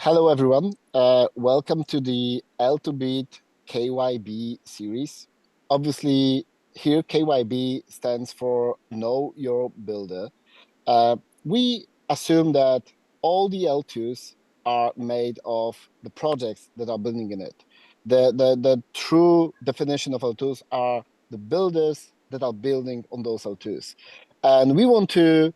Hello, everyone. Welcome to the L2Beat KYB series. Obviously, here KYB stands for Know Your Builder. Uh, we assume that all the L2s are made of the projects that are building in it. The true definition of L2s are the builders that are building on those L2s. And we want to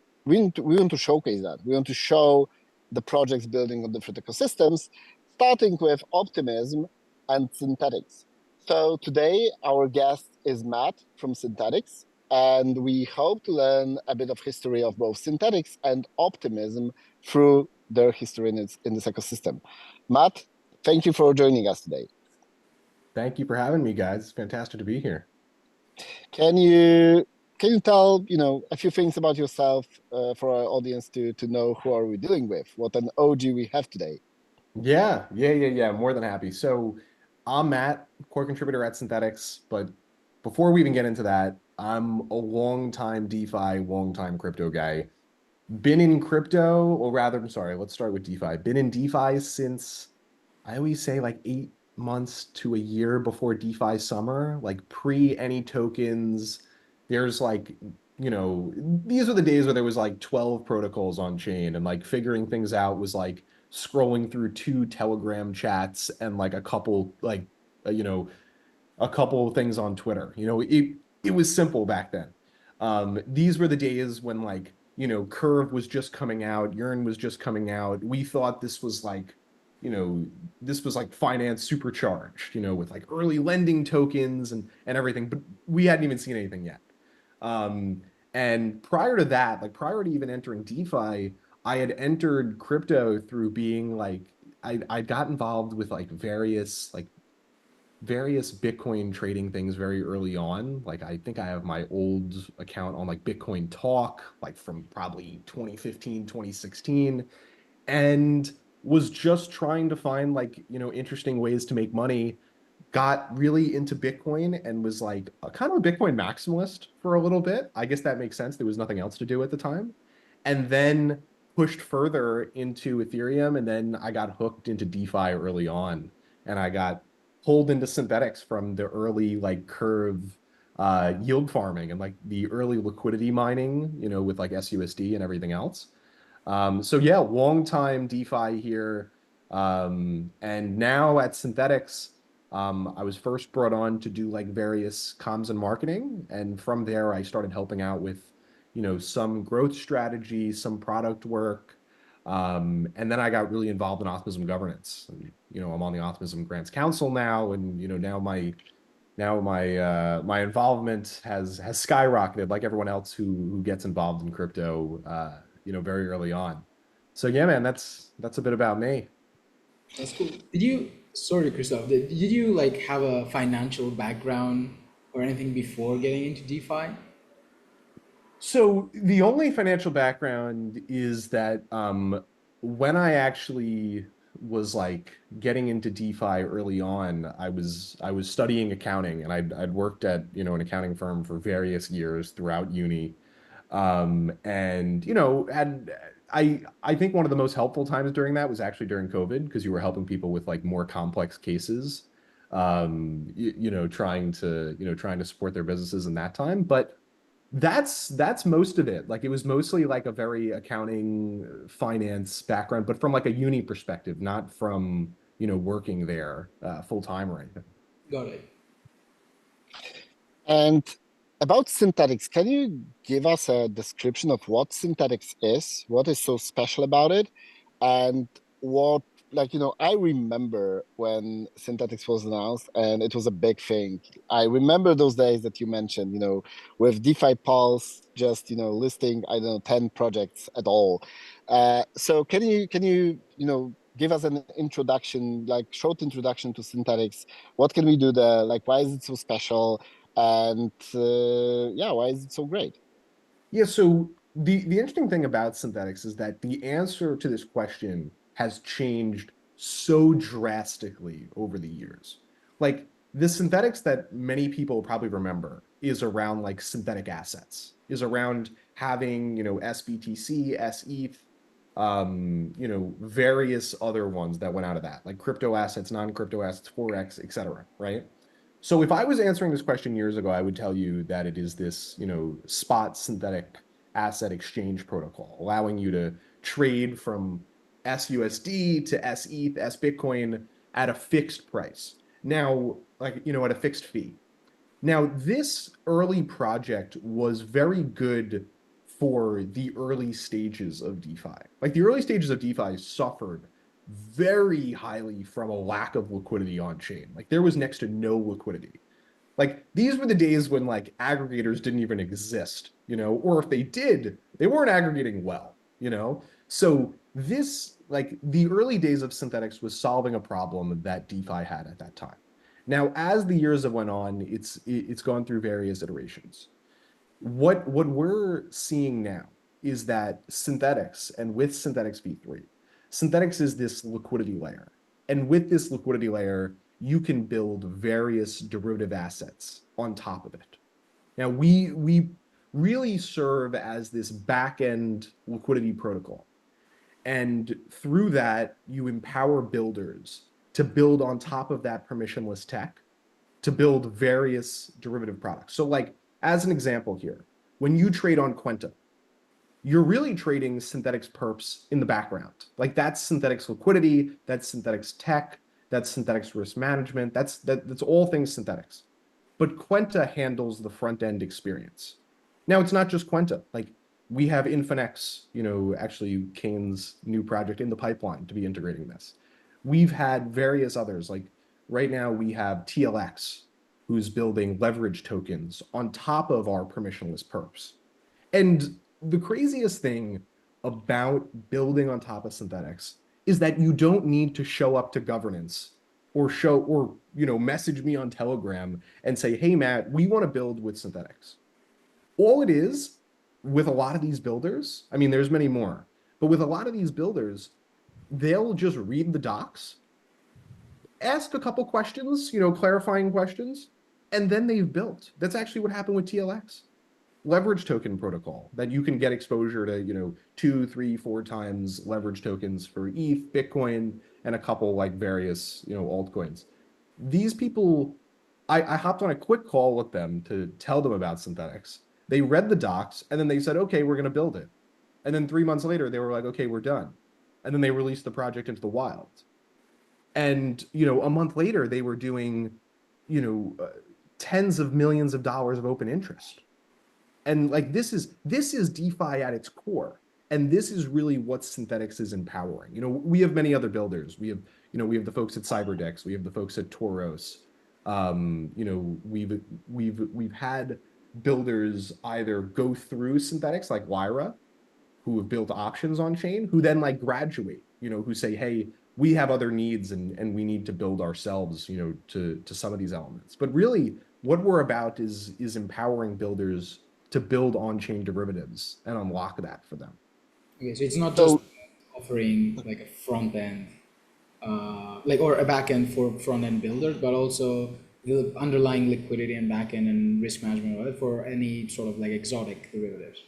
showcase that. We want to show the projects building on different ecosystems, starting with Optimism and Synthetix. So today our guest is Matt from Synthetix, and we hope to learn a bit of history of both Synthetix and Optimism through their history in this ecosystem. Matt, thank you for joining us today. Thank you for having me, guys. It's fantastic to be here. Can you can you tell a few things about yourself for our audience to know who are we dealing with? What an OG we have today. Yeah. More than happy. So I'm Matt, core contributor at Synthetix. But before we even get into that, I'm a long-time DeFi, long-time crypto guy. Been in crypto, or rather, I'm sorry, let's start with DeFi. Been in DeFi since I always say like 8 months to a year before DeFi summer, like pre any tokens. There's like, these are the days where there was like 12 protocols on chain and like figuring things out was like scrolling through two Telegram chats and like a couple uh, you know, a couple things on Twitter. It was simple back then. These were the days when like, Curve was just coming out, Yearn was just coming out. We thought you know, this was like finance supercharged, with like early lending tokens and everything, but we hadn't even seen anything yet. Um, and prior to that, like prior to even entering DeFi, I had entered crypto through being like I got involved with like various Bitcoin trading things very early on. Like I think I have my old account on like Bitcoin Talk, like from probably 2015, 2016, and was just trying to find like, interesting ways to make money. Got really into Bitcoin and was like a kind of a Bitcoin maximalist for a little bit. I guess that makes sense. There was nothing else to do at the time. And then pushed further into Ethereum. And then I got hooked into DeFi early on. And I got pulled into Synthetix from the early like curve yield farming and like the early liquidity mining, with like SUSD and everything else. So yeah, long time DeFi here. And now at Synthetix, I was first brought on to do like various comms and marketing. And from there, I started helping out with, some growth strategy, some product work. And then I got really involved in Optimism governance. And, I'm on the Optimism Grants Council now, and now my involvement has skyrocketed like everyone else who gets involved in crypto very early on. So yeah, man, that's a bit about me. That's cool. Sorry, Christoph, did you like have a financial background or anything before getting into DeFi? So the only financial background is that when I actually was like getting into DeFi early on, I was studying accounting and I'd worked at, an accounting firm for various years throughout uni. And had I think one of the most helpful times during that was actually during COVID because you were helping people with like more complex cases. Trying to support their businesses in that time. But that's most of it. Like it was mostly like a very accounting finance background, but from like a uni perspective, not from, working there full time or anything. Got it. And about Synthetix, can you give us a description of what Synthetix is? What is so special about it? And what, I remember when Synthetix was announced and it was a big thing. I remember those days that you mentioned, with DeFi Pulse just, listing, I don't know, 10 projects at all. So can you give us an introduction, like short introduction to Synthetix? What can we do there? Like, why is it so special? And yeah, why is it so great? Yeah, so the interesting thing about synthetics is that the answer to this question has changed so drastically over the years. Like the synthetics that many people probably remember is around like synthetic assets, is around having, SBTC, SETH, various other ones that went out of that, like crypto assets, non-crypto assets, Forex, et cetera, right? So if I was answering this question years ago, I would tell you that it is this, spot synthetic asset exchange protocol, allowing you to trade from SUSD to SETH, SBitcoin at a fixed price. Now, at a fixed fee. Now, this early project was very good for the early stages of DeFi. Like the early stages of DeFi suffered very highly from a lack of liquidity on chain. Like there was next to no liquidity. Like these were the days when like aggregators didn't even exist, or if they did, they weren't aggregating well. So this, like the early days of Synthetix was solving a problem that DeFi had at that time. Now, as the years have went on, it's gone through various iterations. What we're seeing now is that Synthetix, and with Synthetix v3, Synthetix is this liquidity layer. And with this liquidity layer, you can build various derivative assets on top of it. Now, we really serve as this back-end liquidity protocol. And through that, you empower builders to build on top of that permissionless tech to build various derivative products. So like, as an example here, when you trade on Quenta, you're really trading Synthetix perps in the background. Like that's Synthetix liquidity, that's Synthetix tech, that's Synthetix risk management, that's all things Synthetix. But Quenta handles the front end experience. Now it's not just Quenta. Like we have Infinex, actually Kane's new project in the pipeline to be integrating this. We've had various others. Like right now we have TLX, who's building leverage tokens on top of our permissionless perps. And the craziest thing about building on top of Synthetix is that you don't need to show up to governance or message me on Telegram and say, hey, Matt, we want to build with Synthetix. All it is with a lot of these builders, I mean, there's many more, but with a lot of these builders, they'll just read the docs, ask a couple questions, clarifying questions, and then they've built. That's actually what happened with TLX. Leverage token protocol that you can get exposure to, 2, 3, 4 times leverage tokens for ETH, Bitcoin, and a couple like various, altcoins. These people, I hopped on a quick call with them to tell them about Synthetix. They read the docs and then they said, okay, we're going to build it. And then 3 months later, they were like, okay, we're done. And then they released the project into the wild. And, a month later, they were doing, tens of millions of dollars of open interest. And like this is DeFi at its core. And this is really what Synthetix is empowering. We have many other builders. We have the folks at Cyberdex. We have the folks at Toros. We've had builders either go through Synthetix like Lyra, who have built options on chain, who then like graduate, who say, hey, we have other needs and we need to build ourselves, to some of these elements. But really what we're about is empowering builders to build on-chain derivatives and unlock that for them. Okay, so it's not just offering like a front end, or a back end for front end builders, but also the underlying liquidity and back end and risk management, right, for any sort of like exotic derivatives.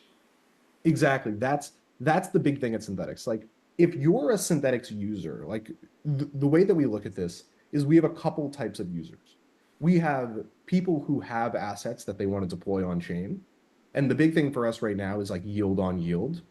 Exactly. That's the big thing at Synthetix. Like if you're a Synthetix user, like the way that we look at this is we have a couple types of users. We have people who have assets that they want to deploy on chain. And the big thing for us right now is like yield on yield.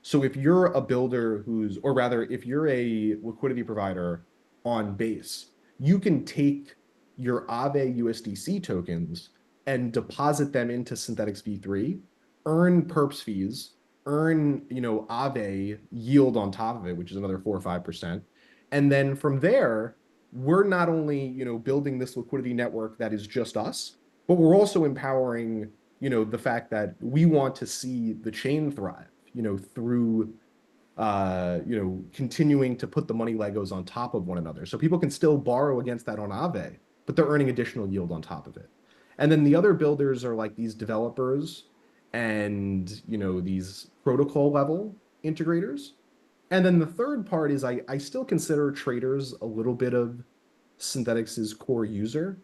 So if you're a builder if you're a liquidity provider on Base, you can take your Aave USDC tokens and deposit them into Synthetix v3, earn perps fees, earn, Aave yield on top of it, which is another 4 or 5%. And then from there, we're not only, building this liquidity network that is just us, but we're also empowering, the fact that we want to see the chain thrive, through, continuing to put the money Legos on top of one another. So people can still borrow against that on Aave, but they're earning additional yield on top of it. And then the other builders are like these developers and, these protocol level integrators. And then the third part is I still consider traders a little bit of Synthetix's core user,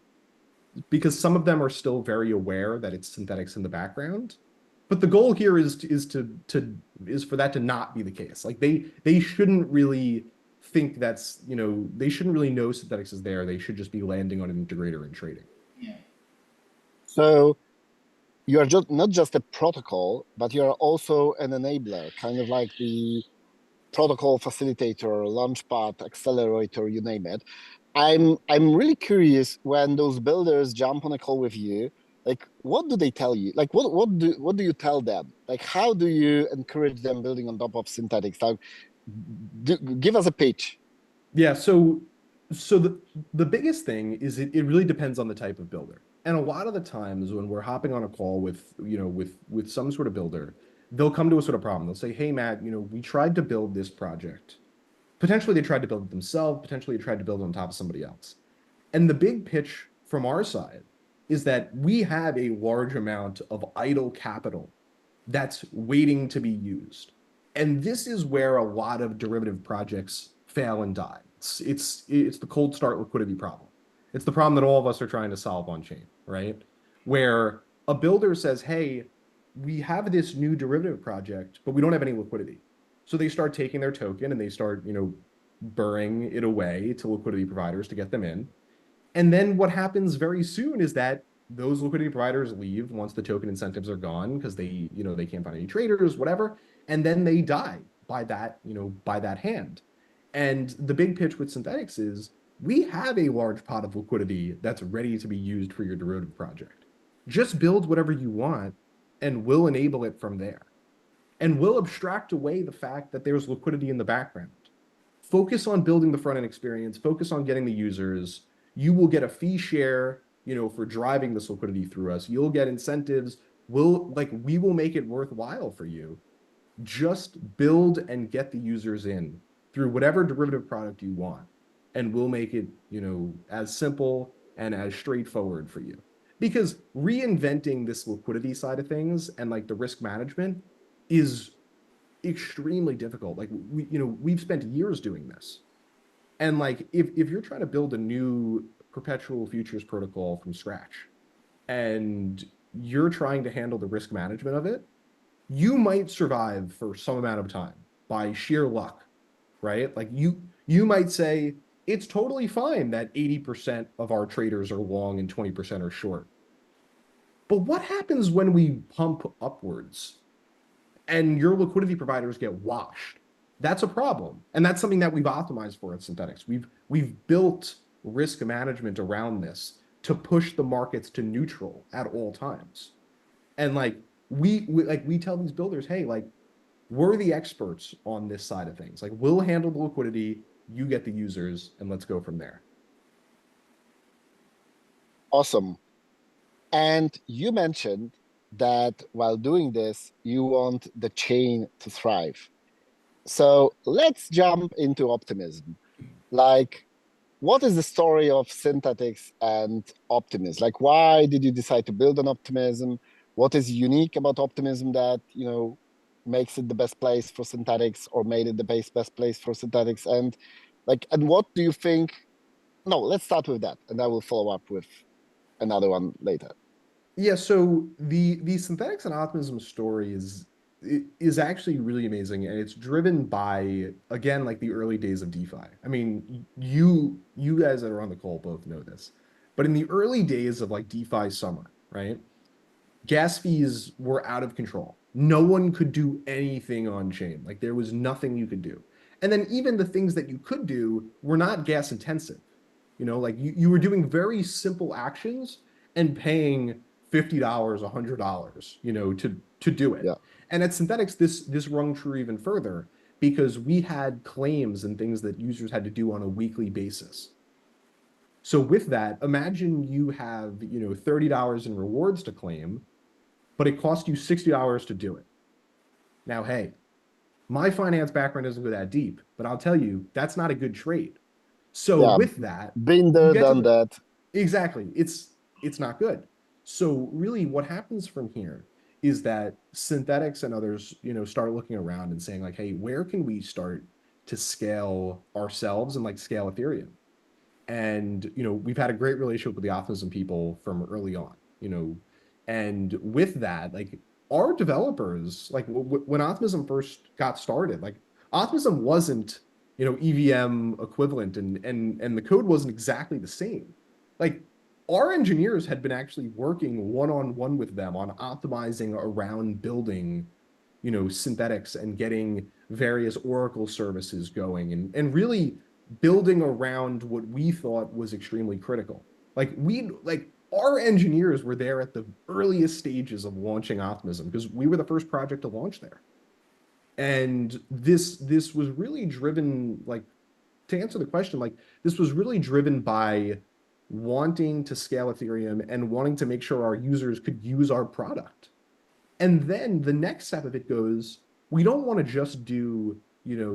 because some of them are still very aware that it's Synthetix in the background. But the goal here is for that to not be the case. Like they shouldn't really think that's, they shouldn't really know Synthetix is there. They should just be landing on an integrator and trading. Yeah. So you are just not just a protocol, but you are also an enabler, kind of like the protocol facilitator, launchpad, accelerator, you name it. I'm really curious when those builders jump on a call with you, like what do they tell you? Like what do you tell them? Like how do you encourage them building on top of Synthetix? Like give us a pitch. Yeah, so the biggest thing is it really depends on the type of builder. And a lot of the times when we're hopping on a call with, with some sort of builder, they'll come to us with a problem. They'll say, "Hey, Matt, we tried to build this project. Potentially they tried to build it themselves, potentially they tried to build it on top of somebody else." And the big pitch from our side is that we have a large amount of idle capital that's waiting to be used. And this is where a lot of derivative projects fail and die. It's the cold start liquidity problem. It's the problem that all of us are trying to solve on chain, right? Where a builder says, "Hey, we have this new derivative project, but we don't have any liquidity." So they start taking their token and they start, burring it away to liquidity providers to get them in. And then what happens very soon is that those liquidity providers leave once the token incentives are gone because they can't find any traders, whatever, and then they die by that hand. And the big pitch with Synthetix is we have a large pot of liquidity that's ready to be used for your derivative project. Just build whatever you want and we'll enable it from there. And we'll abstract away the fact that there's liquidity in the background. Focus on building the front end experience, focus on getting the users. You will get a fee share, for driving this liquidity through us. You'll get incentives. We will make it worthwhile for you. Just build and get the users in through whatever derivative product you want. And we'll make it, as simple and as straightforward for you. Because reinventing this liquidity side of things and like the risk management is extremely difficult. Like we've spent years doing this. And like if you're trying to build a new perpetual futures protocol from scratch and you're trying to handle the risk management of it, you might survive for some amount of time by sheer luck, right? Like you might say it's totally fine that 80% of our traders are long and 20% are short. But what happens when we pump upwards and your liquidity providers get washed? That's a problem. And that's something that we've optimized for at Synthetix. We've built risk management around this to push the markets to neutral at all times. And like we tell these builders, "Hey, like we're the experts on this side of things. Like we'll handle the liquidity, you get the users, and let's go from there." Awesome. And you mentioned that while doing this, you want the chain to thrive. So let's jump into optimism. Like, what is the story of Synthetix and Optimism? Like, why did you decide to build on Optimism? What is unique about Optimism that, makes it the best place for Synthetix or made it the best place for Synthetix? And what do you think? No, let's start with that, and I will follow up with another one later. Yeah, so the Synthetix and Optimism story is actually really amazing, and it's driven by, again, like the early days of DeFi. I mean, you guys that are on the call both know this, but in the early days of like DeFi summer, right? Gas fees were out of control. No one could do anything on chain. Like there was nothing you could do. And then even the things that you could do were not gas intensive. Like you were doing very simple actions and paying $50, $100, to do it. Yeah, And at Synthetix, this rung true even further because we had claims and things that users had to do on a weekly basis. So with that, imagine you have, $30 in rewards to claim, but it costs you $60 to do it. Now, hey, my finance background doesn't go that deep, but I'll tell you, that's not a good trade. So yeah, with that, been you there, get to done the that. exactly, it's not good. So really what happens from here is that Synthetix and others, start looking around and saying like, "Hey, where can we start to scale ourselves and like scale Ethereum?" And we've had a great relationship with the Optimism people from early on, and with that, like our developers, like when Optimism first got started, like Optimism wasn't, EVM equivalent, and the code wasn't exactly the same. Like our engineers had been actually working one-on-one with them on optimizing around building, Synthetix and getting various Oracle services going, and really building around what we thought was extremely critical. Like our engineers were there at the earliest stages of launching Optimism because we were the first project to launch there. And this was really driven, like, to answer the question, like this was really driven by wanting to scale Ethereum and wanting to make sure our users could use our product. And then the next step of it goes, we don't want to just do,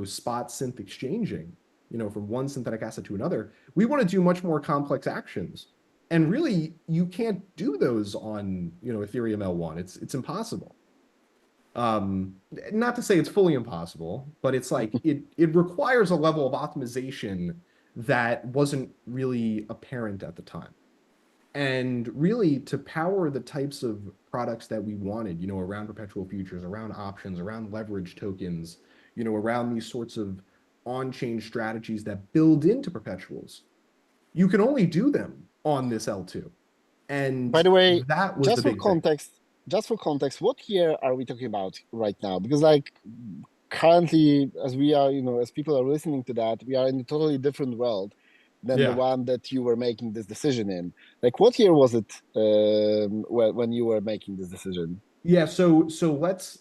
spot synth exchanging, from one synthetic asset to another. We want to do much more complex actions. And really, you can't do those on, Ethereum L1. It's impossible. Not to say it's fully impossible, but it's like it requires a level of optimization that wasn't really apparent at the time. And really, to power the types of products that we wanted, around perpetual futures, around options, around leverage tokens, around these sorts of on-chain strategies that build into perpetuals, you can only do them on this L2. And By the way, that was the just for big thing. context, what year are we talking about right now? Because like currently, as we are, as people are listening to that, we are in a totally different world than the Yeah. one that you were making this decision in. Like, what year was it when you were making this decision? Yeah, so let's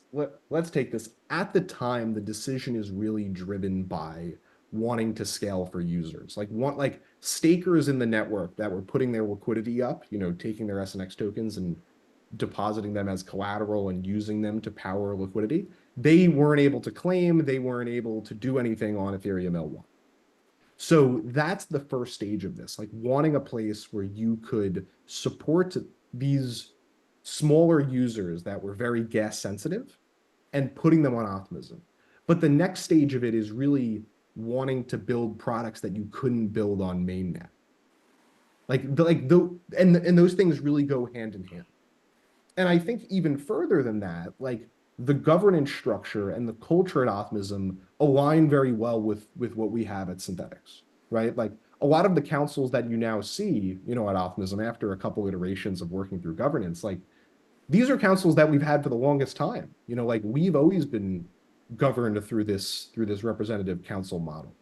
take this. At the time, the decision is really driven by wanting to scale for users. Like stakers in the network that were putting their liquidity up, taking their SNX tokens and depositing them as collateral and using them to power liquidity. They weren't able to claim, they weren't able to do anything on Ethereum L1. So that's the first stage of this, like wanting a place where you could support these smaller users that were very gas sensitive and putting them on Optimism. But the next stage of it is really wanting to build products that you couldn't build on mainnet. And those things really go hand in hand. And I think even further than that, like the governance structure and the culture at Optimism align very well with what we have at Synthetix, right? Like a lot of the councils that you now see, at Optimism after a couple iterations of working through governance, like these are councils that we've had for the longest time. Like we've always been governed through this representative council model.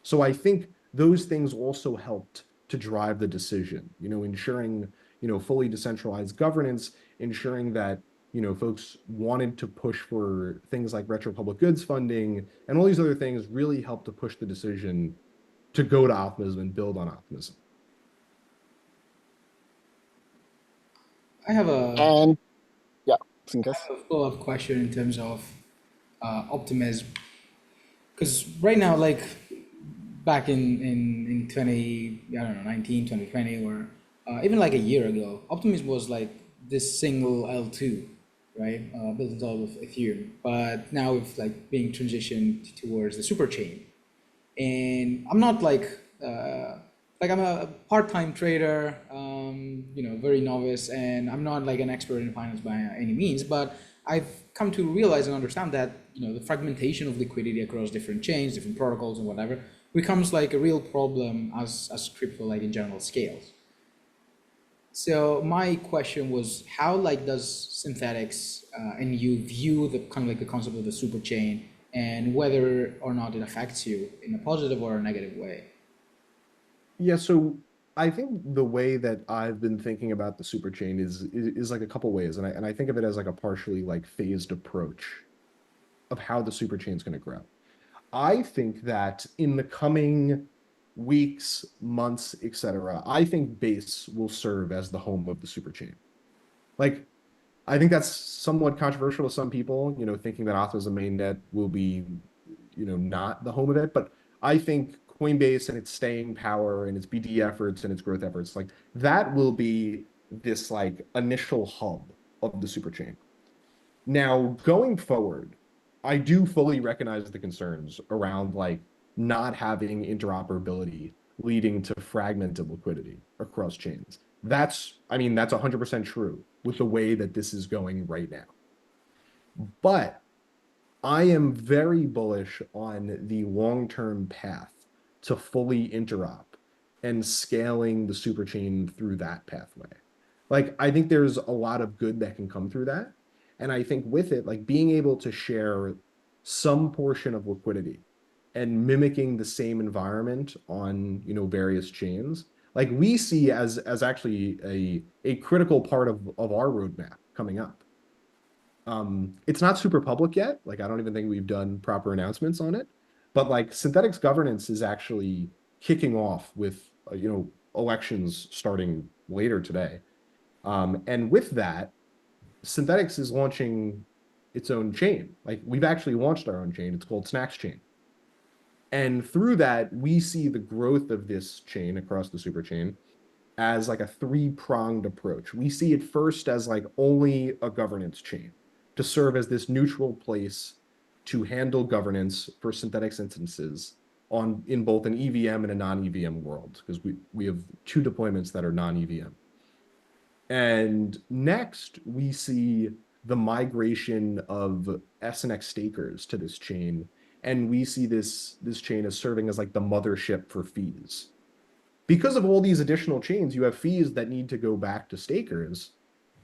So I think those things also helped to drive the decision, ensuring, fully decentralized governance, ensuring that, folks wanted to push for things like retro public goods funding and all these other things really helped to push the decision to go to Optimism and build on Optimism. I have a And yeah, Sinkas. follow-up question in terms of optimism, because right now, like back in 20, I don't know, 19, 2020, or even like a year ago, Optimism was like this single L2, right? Built on top of Ethereum. But now it's like being transitioned towards the super chain. And I'm not like I'm a part-time trader, very novice, and I'm not like an expert in finance by any means, but I've come to realize and understand that, the fragmentation of liquidity across different chains, different protocols and whatever becomes like a real problem as crypto like in general scales. So my question was, how like does Synthetix and you view the kind of like the concept of the super chain and whether or not it affects you in a positive or a negative way? Yeah, so I think the way that I've been thinking about the super chain is like a couple ways, and I think of it as like a partially like phased approach of how the super chain is going to grow. I think that in the coming weeks, months, etc., I think Base will serve as the home of the super chain. Like, I think that's somewhat controversial to some people, thinking that Auth as a mainnet will be, not the home of it. But I think Coinbase and its staying power and its BD efforts and its growth efforts, like that will be this like initial hub of the super chain. Now, going forward, I do fully recognize the concerns around like not having interoperability leading to fragmented liquidity across chains. I mean, that's 100% true with the way that this is going right now. But I am very bullish on the long-term path to fully interop and scaling the superchain through that pathway. Like, I think there's a lot of good that can come through that. And I think with it, like being able to share some portion of liquidity and mimicking the same environment on, various chains, like we see as actually a critical part of our roadmap coming up. It's not super public yet. Like, I don't even think we've done proper announcements on it. But like Synthetix governance is actually kicking off with, elections starting later today. And with that, Synthetix is launching its own chain. Like, we've actually launched our own chain. It's called Snacks Chain. And through that, we see the growth of this chain across the super chain as like a three-pronged approach. We see it first as like only a governance chain to serve as this neutral place to handle governance for Synthetix instances in both an EVM and a non-EVM world, because we have two deployments that are non-EVM. And next, we see the migration of SNX stakers to this chain, and we see this chain as serving as like the mothership for fees. Because of all these additional chains, you have fees that need to go back to stakers,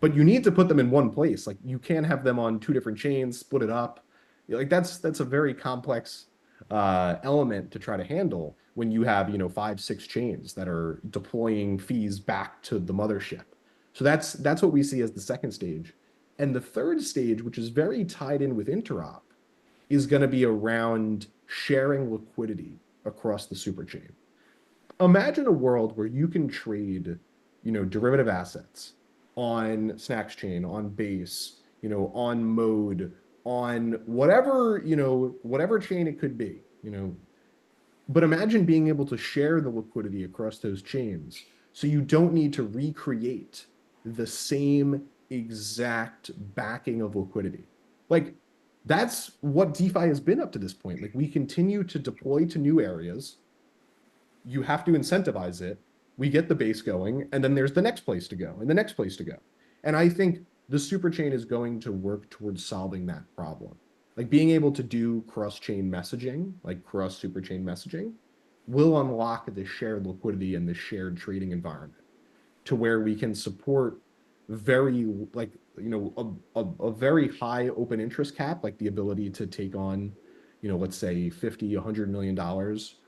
but you need to put them in one place. Like, you can't have them on two different chains, split it up. Like, that's a very complex element to try to handle when you have, 5, 6 chains that are deploying fees back to the mothership. So that's what we see as the second stage. And the third stage, which is very tied in with interop, is going to be around sharing liquidity across the superchain. Imagine a world where you can trade, derivative assets on Snacks Chain, on Base, on Mode, on whatever chain it could be. But imagine being able to share the liquidity across those chains so you don't need to recreate the same exact backing of liquidity. Like, that's what DeFi has been up to this point. Like, we continue to deploy to new areas. You have to incentivize it. We get the base going, and then there's the next place to go and the next place to go. And I think the super chain is going to work towards solving that problem. Like, being able to do cross-chain messaging, like cross super chain messaging, will unlock the shared liquidity and the shared trading environment to where we can support very like a very high open interest cap, like the ability to take on, let's say 50, $100 million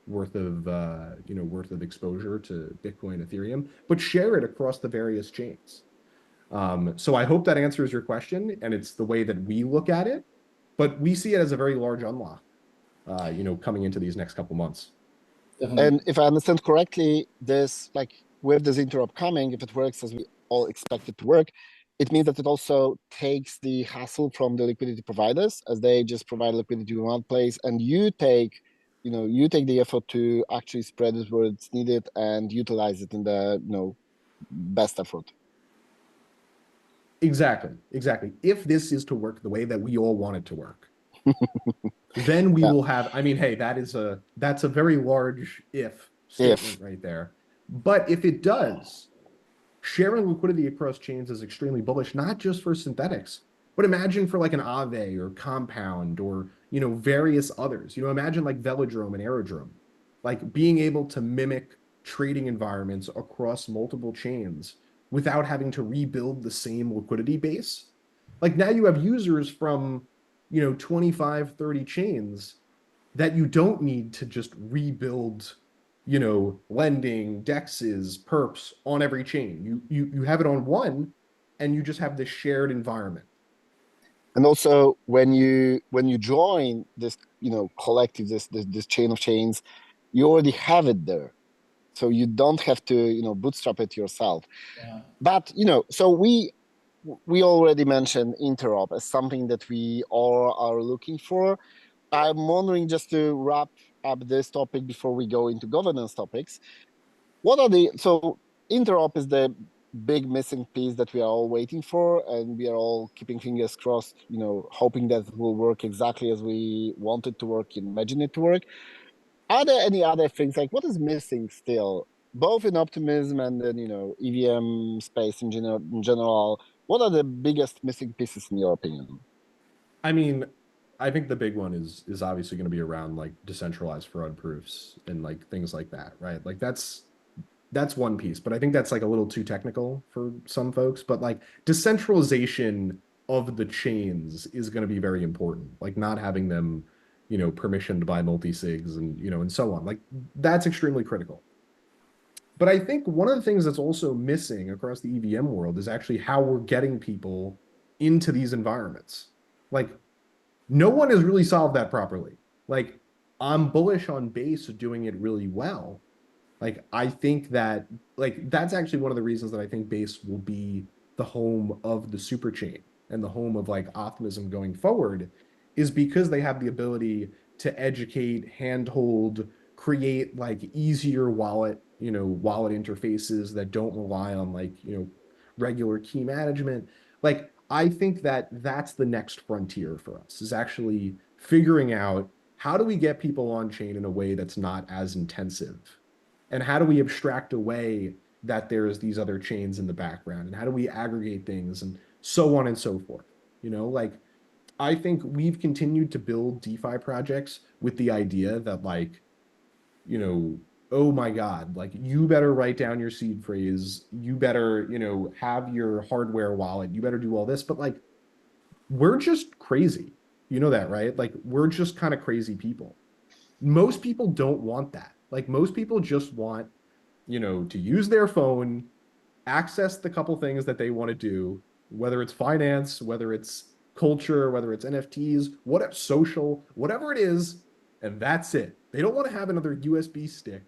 worth of exposure to Bitcoin, Ethereum, but share it across the various chains. So I hope that answers your question, and it's the way that we look at it, but we see it as a very large unlock, coming into these next couple months. Definitely. And if I understand correctly, this, like, with this interop coming, if it works as we all expect it to work, it means that it also takes the hassle from the liquidity providers, as they just provide liquidity in one place, and you take the effort to actually spread it where it's needed and utilize it in the best effort. Exactly. If this is to work the way that we all want it to work, then we Yeah. will have, I mean, hey, that's a very large if statement right there. But if it does, sharing liquidity across chains is extremely bullish, not just for Synthetix, but imagine for like an Aave or Compound or, various others. Imagine like Velodrome and Aerodrome, like being able to mimic trading environments across multiple chains without having to rebuild the same liquidity base. Like, now you have users from, 25, 30 chains that you don't need to just rebuild, lending, dexes, perps on every chain. You have it on one, and you just have this shared environment. And also, when you join this collective, this chain of chains, you already have it there, so you don't have to bootstrap it yourself. Yeah. But so we already mentioned interop as something that we all are looking for. I'm wondering, just to wrap up this topic before we go into governance topics, so interop is the big missing piece that we are all waiting for, and we are all keeping fingers crossed, hoping that it will work exactly as we want it to work, imagine it to work. Are there any other things, like what is missing still, both in Optimism and then EVM space in general? What are the biggest missing pieces in your opinion? I mean, I think the big one is obviously going to be around like decentralized fraud proofs and like things like that, right? Like that's one piece, but I think that's like a little too technical for some folks. But like decentralization of the chains is going to be very important. Like not having them, permissioned by multi-sigs and and so on. Like that's extremely critical. But I think one of the things that's also missing across the EVM world is actually how we're getting people into these environments. Like no one has really solved that properly. Like I'm bullish on Base doing it really well. Like I think that like that's actually one of the reasons that I think Base will be the home of the super chain and the home of like Optimism going forward is because they have the ability to educate, handhold, create like easier wallet interfaces that don't rely on like, regular key management. Like I think that that's the next frontier for us is actually figuring out how do we get people on chain in a way that's not as intensive and how do we abstract away that there's these other chains in the background? And how do we aggregate things and so on and so forth? Like I think we've continued to build DeFi projects with the idea that like, oh my God, like you better write down your seed phrase. You better, have your hardware wallet. You better do all this. But like, we're just crazy. You know that, right? Like, we're just kind of crazy people. Most people don't want that. Like, most people just want to use their phone, access the couple things that they want to do, whether it's finance, whether it's culture, whether it's NFTs, whatever social, whatever it is, and that's it. They don't want to have another USB stick,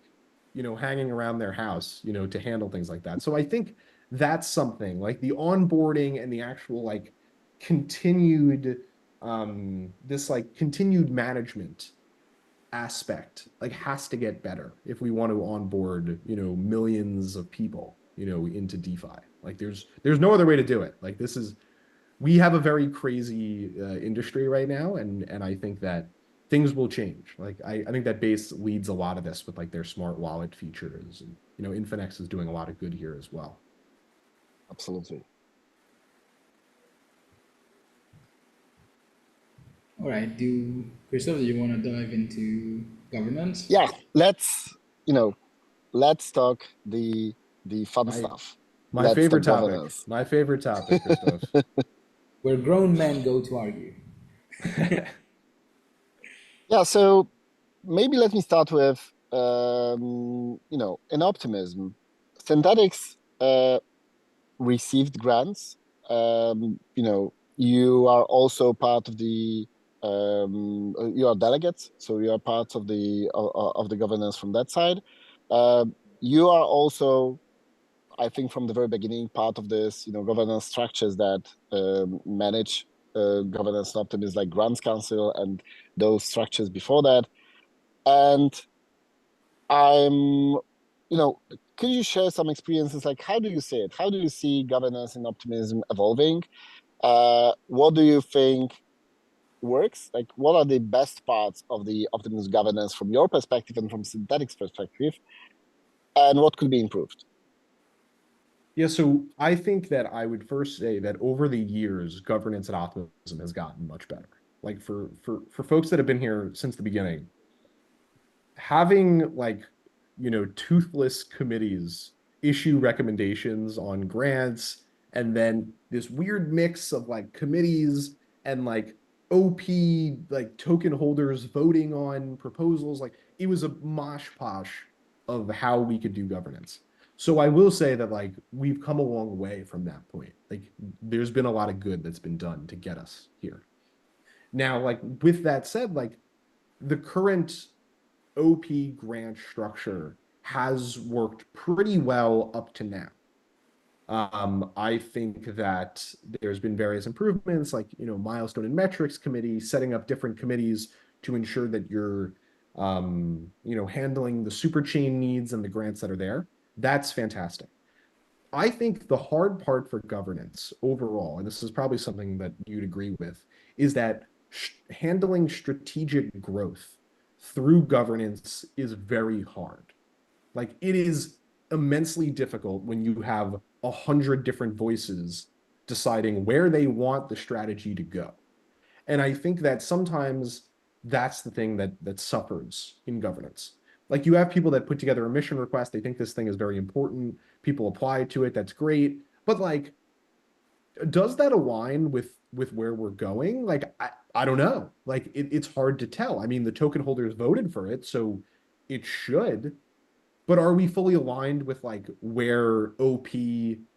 hanging around their house, to handle things like that. So I think that's something like the onboarding and the actual like continued this like continued management aspect like has to get better if we want to onboard millions of people into DeFi. Like there's no other way to do it. Like we have a very crazy industry right now, and I think that things will change. Like I think that Base leads a lot of this with like their smart wallet features, and Infinex is doing a lot of good here as well. Absolutely. All right. Christoph, do you want to dive into governance? Yeah, let's talk the fun stuff. My Let's favorite talk topic. governance. My favorite topic, Christoph. Where grown men go to argue. Yeah, so maybe let me start with in Optimism, Synthetix received grants. You are also part of the you are delegates, so you are part of the governance from that side. You are also, I think, from the very beginning, part of this, governance structures that manage governance and optimism, like grants council and those structures before that. And I'm, could you share some experiences? Like, how do you see it? How do you see governance and optimism evolving? What do you think works? Like, what are the best parts of the optimism governance from your perspective and from Synthetix perspective? And what could be improved? Yeah, so I think that I would first say that over the years, governance at Optimism has gotten much better. Like for folks that have been here since the beginning, having like toothless committees issue recommendations on grants, and then this weird mix of like committees and like OP like token holders voting on proposals, like it was a mosh posh of how we could do governance. So I will say that like we've come a long way from that point. Like there's been a lot of good that's been done to get us here. Now, like with that said, like the current OP grant structure has worked pretty well up to now. I think that there's been various improvements, like milestone and metrics committee, setting up different committees to ensure that you're handling the super chain needs and the grants that are there. That's fantastic. I think the hard part for governance overall, and this is probably something that you'd agree with, is that handling strategic growth through governance is very hard. Like it is immensely difficult when you have 100 different voices deciding where they want the strategy to go. And I think that sometimes that's the thing that suffers in governance. Like you have people that put together a mission request, they think this thing is very important, people apply to it, that's great. But like, does that align with where we're going? Like, I don't know. Like it's hard to tell. I mean, the token holders voted for it, so it should, but are we fully aligned with like where OP,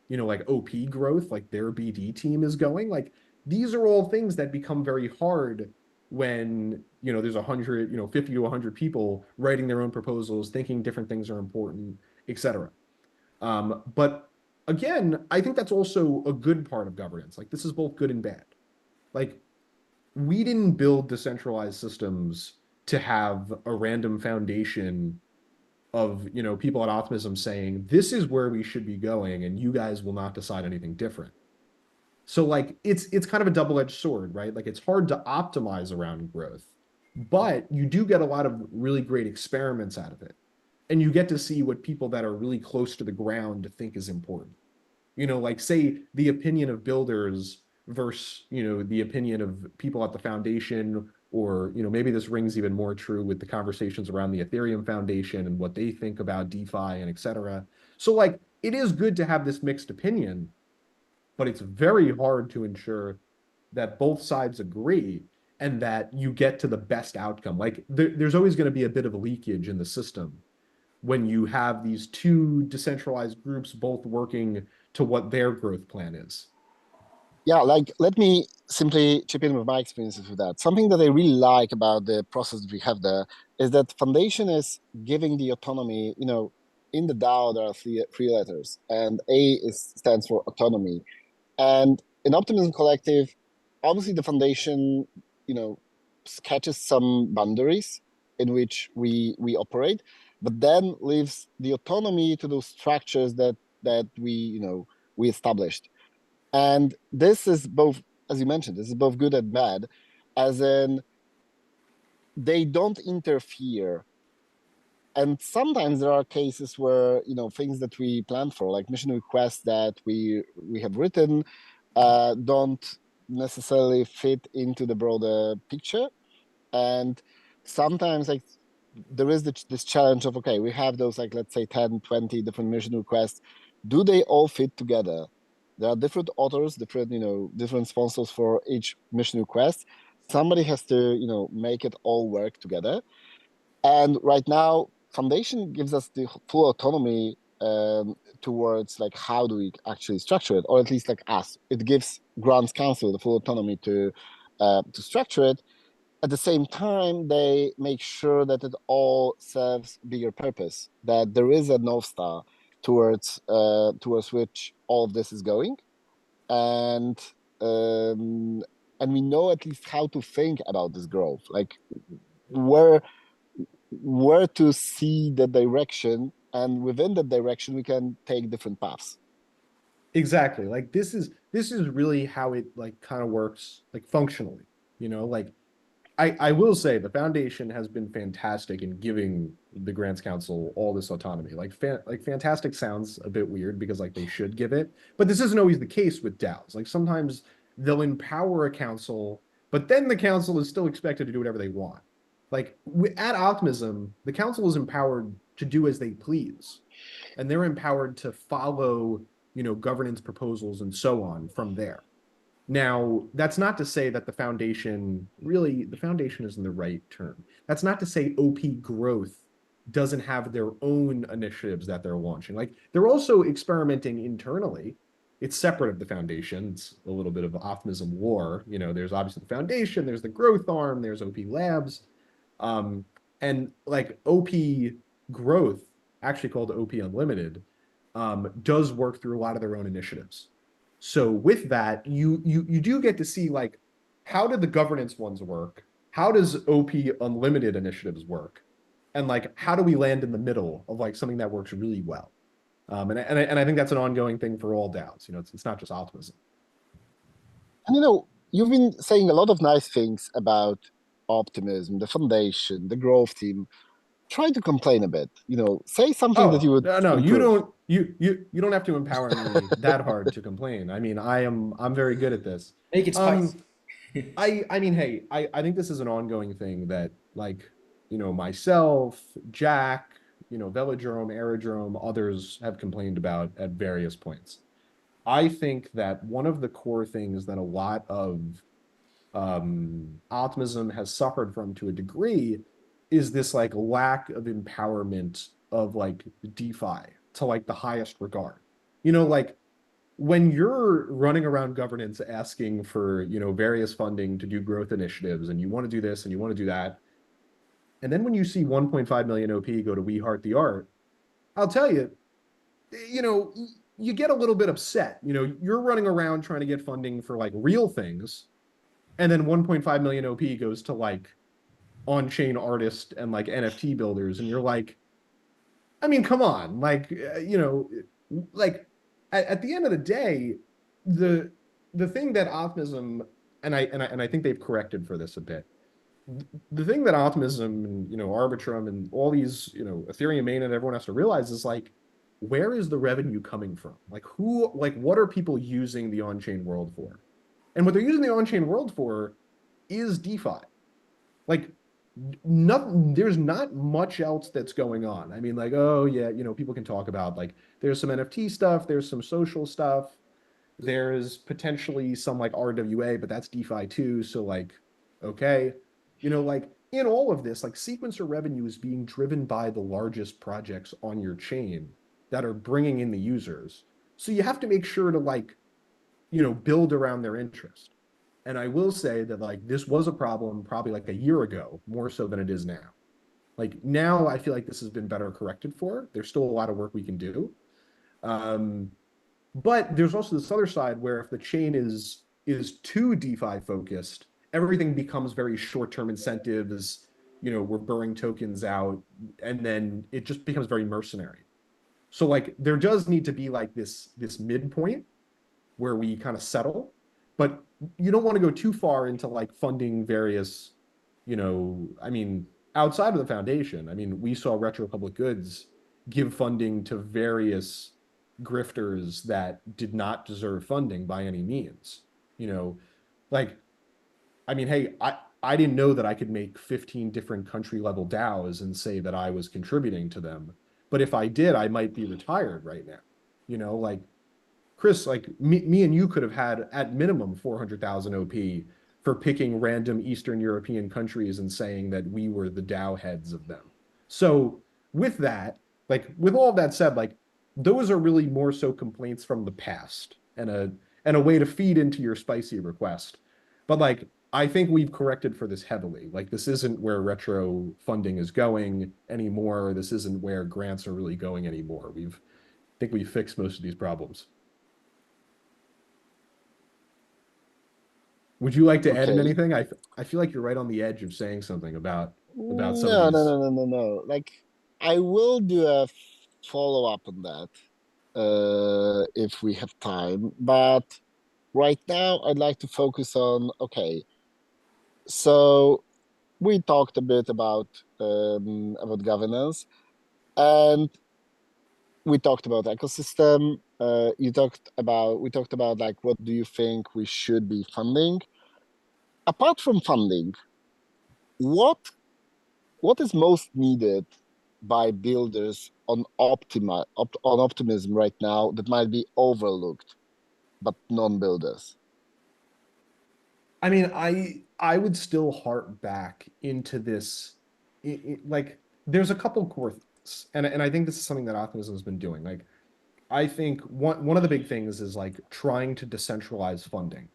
like OP growth, like their BD team is going? Like these are all things that become very hard when, there's 100, 50 to 100 people writing their own proposals, thinking different things are important, etc. But again, I think that's also a good part of governance. Like this is both good and bad. Like we didn't build decentralized systems to have a random foundation of people at Optimism saying this is where we should be going and you guys will not decide anything different. So like it's kind of a double-edged sword, right? Like it's hard to optimize around growth, but you do get a lot of really great experiments out of it. And you get to see what people that are really close to the ground think is important. Like say the opinion of builders versus, the opinion of people at the foundation, or, maybe this rings even more true with the conversations around the Ethereum Foundation and what they think about DeFi and et cetera. So like, it is good to have this mixed opinion, but it's very hard to ensure that both sides agree and that you get to the best outcome. Like there's always going to be a bit of a leakage in the system when you have these two decentralized groups both working to what their growth plan is. Yeah, like let me simply chip in with my experiences with that. Something that I really like about the process that we have there is that foundation is giving the autonomy, in the DAO there are three letters, and stands for autonomy. And in Optimism Collective, obviously the foundation, sketches some boundaries in which we operate, but then leaves the autonomy to those structures that we established. And this is both, as you mentioned, this is both good and bad, as in they don't interfere. And sometimes there are cases where, things that we plan for, like mission requests that we have written, don't necessarily fit into the broader picture. And sometimes like there is this challenge of, okay, we have those like, let's say 10, 20 different mission requests. Do they all fit together? There are different authors, different sponsors for each mission request. Somebody has to, make it all work together. And right now, Foundation gives us the full autonomy towards like how do we actually structure it, or at least like us. It gives Grants Council the full autonomy to structure it. At the same time, they make sure that it all serves bigger purpose, that there is a North Star towards which all of this is going. And and we know at least how to think about this growth, like where to see the direction, and within that direction we can take different paths. Exactly. Like this is really how it like kind of works like functionally, like I will say the foundation has been fantastic in giving the Grants Council all this autonomy. Like fantastic sounds a bit weird because like they should give it, but this isn't always the case with DAOs. Like sometimes they'll empower a council, but then the council is still expected to do whatever they want. Like at Optimism, the council is empowered to do as they please, and they're empowered to follow, governance proposals and so on from there. Now, that's not to say that the foundation isn't the right term. That's not to say OP growth doesn't have their own initiatives that they're launching. Like they're also experimenting internally. It's separate of the foundation. It's a little bit of Optimism war. There's obviously the foundation, there's the growth arm, there's OP Labs. And like OP growth, actually called OP Unlimited, does work through a lot of their own initiatives. So with that, you do get to see like how did the governance ones work? How does OP Unlimited initiatives work? And like how do we land in the middle of like something that works really well? And I think that's an ongoing thing for all DAOs. It's not just Optimism. And you've been saying a lot of nice things about Optimism, the foundation, the growth team. Try to complain a bit. Say something that you Oh, would no, you improve. don't have to empower me that hard to complain. I mean, I'm very good at this. Make it spicy. I mean, hey, I think this is an ongoing thing that like, myself, Jack, Velodrome, Aerodrome, others have complained about at various points. I think that one of the core things that a lot of optimism has suffered from to a degree is this like lack of empowerment of like DeFi to like the highest regard. Like when you're running around governance asking for, various funding to do growth initiatives and you want to do this and you want to do that, and then when you see 1.5 million OP go to We Heart the Art, I'll tell you, you know, you get a little bit upset. You're running around trying to get funding for like real things, and then 1.5 million OP goes to like on-chain artists and like NFT builders, and you're like, I mean, come on, like like at the end of the day, the the thing that Optimism, and I think they've corrected for this a bit. The thing that Optimism and Arbitrum and all these Ethereum main and everyone has to realize is like, where is the revenue coming from? Like who, like what are people using the on-chain world for? And what they're using the on-chain world for is DeFi. Like nothing, there's not much else that's going on. I mean, like, oh yeah, people can talk about like there's some NFT stuff, there's some social stuff, there's potentially some like RWA, but that's DeFi too. So like, okay, like in all of this, like sequencer revenue is being driven by the largest projects on your chain that are bringing in the users. So you have to make sure to like, build around their interest. And I will say that like this was a problem probably like a year ago, more so than it is now. Like now I feel like this has been better corrected for. There's still a lot of work we can do. Um, but there's also this other side where if the chain is too DeFi focused, everything becomes very short-term incentives. We're burning tokens out, and then it just becomes very mercenary. So like there does need to be like this midpoint where we kind of settle, but you don't want to go too far into like funding various, I mean, outside of the foundation. I mean, we saw Retro Public Goods give funding to various grifters that did not deserve funding by any means. You know, like, I mean, hey, I didn't know that I could make 15 different country level DAOs and say that I was contributing to them. But if I did, I might be retired right now. Like Chris, like me and you could have had at minimum 400,000 OP for picking random Eastern European countries and saying that we were the DAO heads of them. So with that, like with all of that said, like those are really more so complaints from the past and a way to feed into your spicy request. But like I think we've corrected for this heavily. Like this isn't where retro funding is going anymore. This isn't where grants are really going anymore. I think we've fixed most of these problems. Would you like to add in Okay. anything? I feel like you're right on the edge of saying something about some of No, no, these. no, no, no, no. Like, I will do a follow up on that if we have time. But right now, I'd like to focus on, okay, so we talked a bit about governance, and we talked about ecosystem. We talked about like what do you think we should be funding? Apart from funding, what what is most needed by builders on on Optimism right now that might be overlooked but non-builders? I mean, I would still harp back into this. Like, there's a couple core things, and I think this is something that Optimism has been doing. Like, I think one of the big things is like trying to decentralize funding.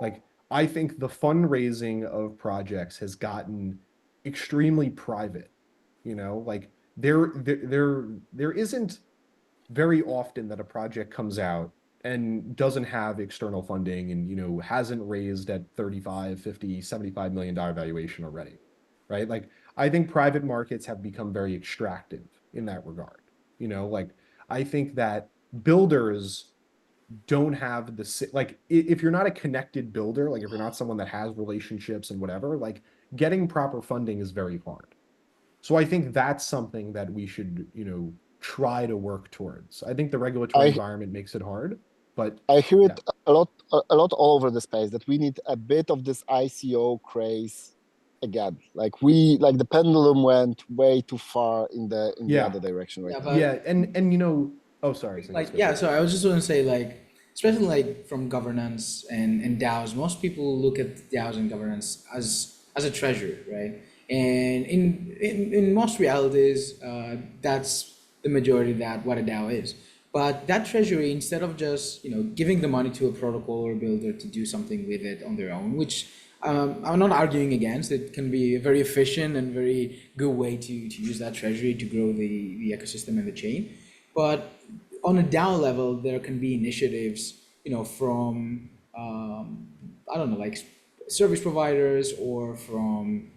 Like, I think the fundraising of projects has gotten extremely private. Like there isn't very often that a project comes out and doesn't have external funding and hasn't raised at 35, 50, 75 million dollar valuation already, right? Like I think private markets have become very extractive in that regard. Like I think that builders don't have the like if you're not a connected builder, like if you're not someone that has relationships and whatever, like getting proper funding is very hard. So I think that's something that we should, try to work towards. I think the regulatory I environment makes it hard. But I hear yeah, it a lot all over the space that we need a bit of this ICO craze again. Like the pendulum went way too far in the yeah, other direction right Yeah, now. but yeah, and you know, oh, sorry, like, Sangeet, go yeah, for it. so I was just going to say, like, especially like from governance and DAOs, most people look at DAOs and governance as a treasure, right? And in most realities, that's the majority that what a DAO is. But that treasury, instead of just giving the money to a protocol or builder to do something with it on their own, which I'm not arguing against, it can be a very efficient and very good way to use that treasury to grow the ecosystem and the chain. But on a DAO level, there can be initiatives, from I don't know, like service providers or from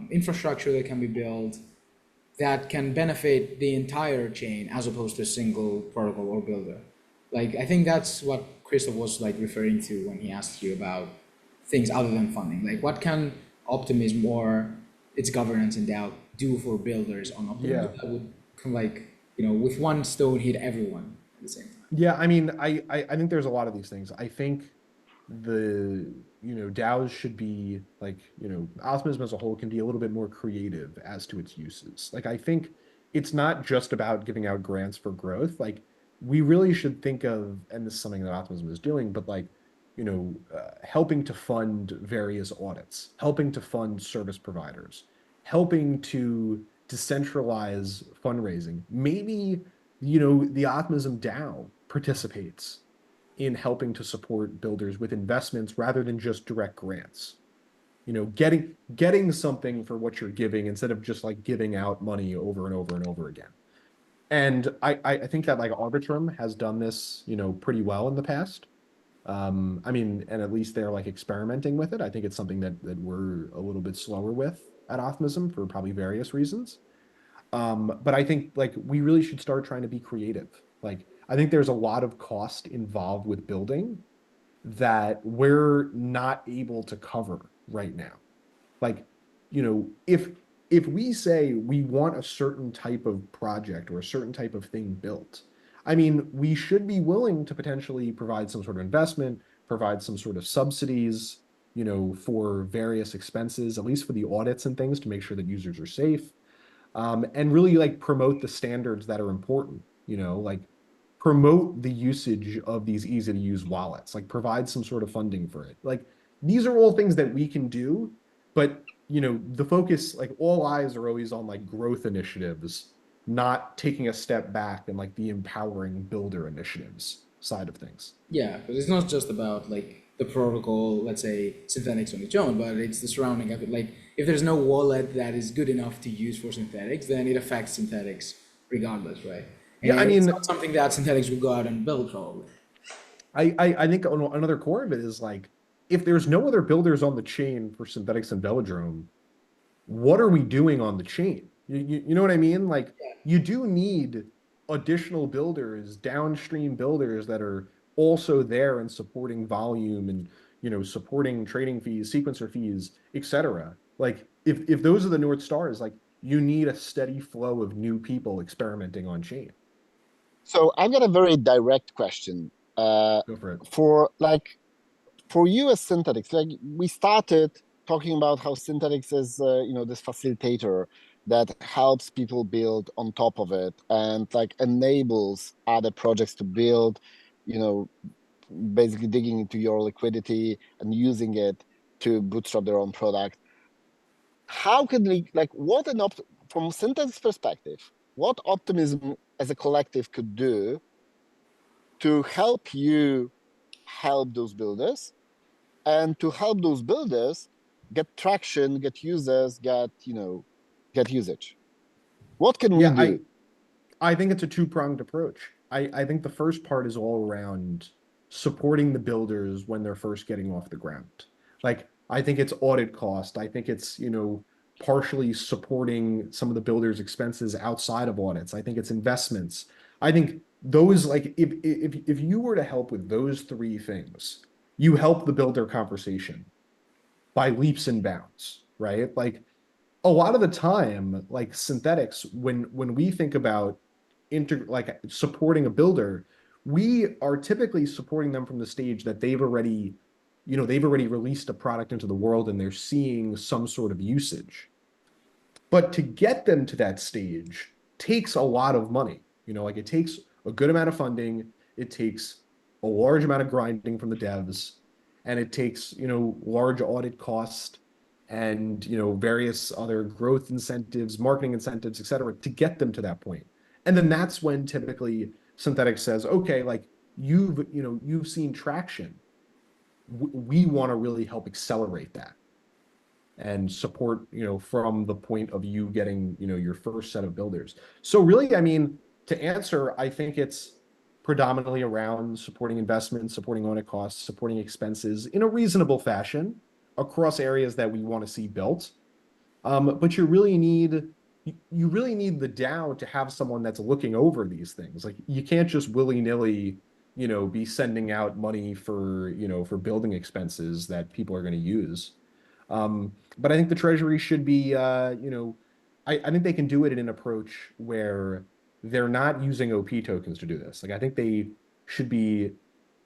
infrastructure that can be built that can benefit the entire chain as opposed to a single protocol or builder. Like, I think that's what Christoph was like referring to when he asked you about things other than funding. Like, what can Optimism or its governance and DAO do for builders on Optimism Yeah. that would kind of like, with one stone hit everyone at the same time? Yeah, I mean, I think there's a lot of these things. I think the DAOs should be like, Optimism as a whole can be a little bit more creative as to its uses. Like, I think it's not just about giving out grants for growth. Like, we really should think of, and this is something that Optimism is doing, but like, helping to fund various audits, helping to fund service providers, helping to decentralize fundraising. Maybe the Optimism DAO participates in helping to support builders with investments rather than just direct grants. Getting something for what you're giving instead of just like giving out money over and over and over again. And I think that like Arbitrum has done this, pretty well in the past. I mean, and at least they're like experimenting with it. I think it's something that we're a little bit slower with at Optimism for probably various reasons. But I think like we really should start trying to be creative. Like I think there's a lot of cost involved with building that we're not able to cover right now. Like, if we say we want a certain type of project or a certain type of thing built, I mean, we should be willing to potentially provide some sort of investment, provide some sort of subsidies, for various expenses, at least for the audits and things to make sure that users are safe, and really like promote the standards that are important, like promote the usage of these easy to use wallets, like provide some sort of funding for it. Like these are all things that we can do, but the focus, like all eyes are always on like growth initiatives, not taking a step back and like the empowering builder initiatives side of things. Yeah, because it's not just about like the protocol, let's say Synthetix on its own, but it's the surrounding of it. Like, if there's no wallet that is good enough to use for Synthetix, then it affects Synthetix regardless, right? Yeah, I And it's not mean, something that Synthetix will go out and build probably. I think another core of it is like if there's no other builders on the chain for Synthetix and Velodrome, what are we doing on the chain? You know what I mean? Like you do need additional builders, downstream builders that are also there and supporting volume and supporting trading fees, sequencer fees, etc. Like if those are the North Stars, like you need a steady flow of new people experimenting on chain. So I've got a very direct question. Go for it. For for you as Synthetix, like we started talking about how Synthetix is, this facilitator that helps people build on top of it and like enables other projects to build, you know, basically digging into your liquidity and using it to bootstrap their own product. How can we like from Synthetix perspective, what Optimism as a collective could do to help you help those builders and to help those builders get traction, get users, get usage. What can we Yeah, do? I think it's a two-pronged approach. I think the first part is all around supporting the builders when they're first getting off the ground. Like, I think it's audit cost. I think it's, partially supporting some of the builders' expenses outside of audits. I think it's investments. I think those, like, if you were to help with those three things, you help the builder conversation by leaps and bounds, right? Like, a lot of the time, like Synthetix, when we think about like supporting a builder, we are typically supporting them from the stage that they've already, they've already released a product into the world and they're seeing some sort of usage. But to get them to that stage takes a lot of money. Like it takes a good amount of funding, it takes a large amount of grinding from the devs, and it takes, large audit cost and, various other growth incentives, marketing incentives, et cetera, to get them to that point. And then that's when typically Synthetix says, okay, like you've seen traction. We want to really help accelerate that and support, from the point of you getting, your first set of builders. So really, I mean, to answer, I think it's predominantly around supporting investments, supporting audit costs, supporting expenses in a reasonable fashion across areas that we want to see built. But you really need the DAO to have someone that's looking over these things. Like you can't just willy-nilly, be sending out money for, for building expenses that people are going to use. But I think the Treasury should be, I think they can do it in an approach where they're not using OP tokens to do this. Like I think they should be,